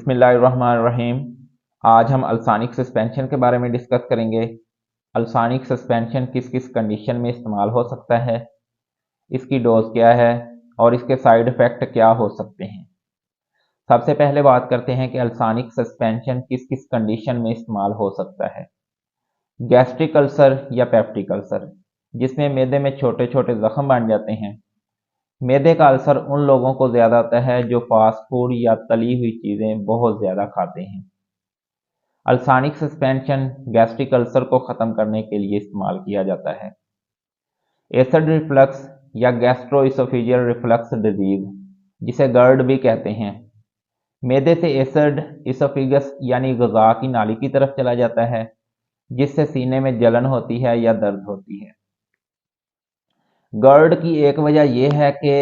बिस्मिल्लाहिर्रहमानिर्रहीम। आज हम अल्सानिक सस्पेंशन के बारे में डिस्कस करेंगे। अल्सानिक सस्पेंशन किस किस कंडीशन में इस्तेमाल हो सकता है, इसकी डोज क्या है और इसके साइड इफ़ेक्ट क्या हो सकते हैं। सबसे पहले बात करते हैं कि अल्सानिक सस्पेंशन किस किस कंडीशन में इस्तेमाल हो सकता है। गैस्ट्रिक अल्सर या पेप्टिक अल्सर, जिसमें मैदे में छोटे छोटे जख्म बन जाते हैं। मैदे का अल्सर उन लोगों को ज़्यादा होता है जो फास्ट फूड या तली हुई चीज़ें बहुत ज़्यादा खाते हैं। अल्सानिक सस्पेंशन गैस्ट्रिक अल्सर को ख़त्म करने के लिए इस्तेमाल किया जाता है। एसिड रिफ्लक्स या गैस्ट्रोइसोफेजियल रिफ्लक्स डिजीज़, जिसे गर्ड भी कहते हैं, मैदे से एसिड इसोफिगस यानी ग़िज़ा की नाली की तरफ चला जाता है, जिससे सीने में जलन होती है या दर्द होती है। गर्ड की एक वजह यह है कि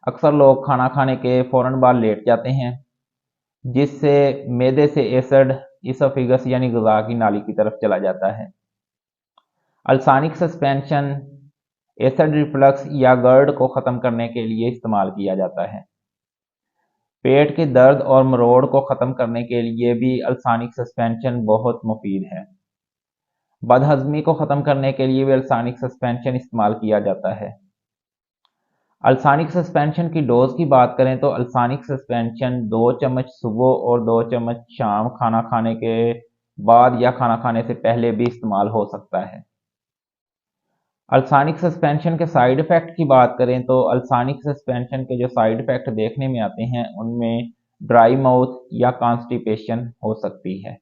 अक्सर लोग खाना खाने के फ़ौरन बाद लेट जाते हैं, जिससे मैदे से एसिड इसोफिगस यानी ग़िज़ा की नाली की तरफ चला जाता है। अल्सानिक सस्पेंशन एसिड रिफ्लक्स या गर्ड को ख़त्म करने के लिए इस्तेमाल किया जाता है। पेट के दर्द और मरोड़ को ख़त्म करने के लिए भी अल्सानिक सस्पेंशन बहुत मुफीद है। बदहज़मी को ख़त्म करने के लिए भी अल्सानिक सस्पेंशन इस्तेमाल किया जाता है। अल्सानिक सस्पेंशन की डोज की बात करें तो अल्सानिक सस्पेंशन 2 चम्मच सुबह और 2 चम्मच शाम खाना खाने के बाद या खाना खाने से पहले भी इस्तेमाल हो सकता है। अल्सानिक सस्पेंशन के साइड इफ़ेक्ट की बात करें तो अल्सानिक सस्पेंशन के जो साइड इफ़ेक्ट देखने में आते हैं उनमें ड्राई माउथ या कॉन्स्टिपेशन हो सकती है।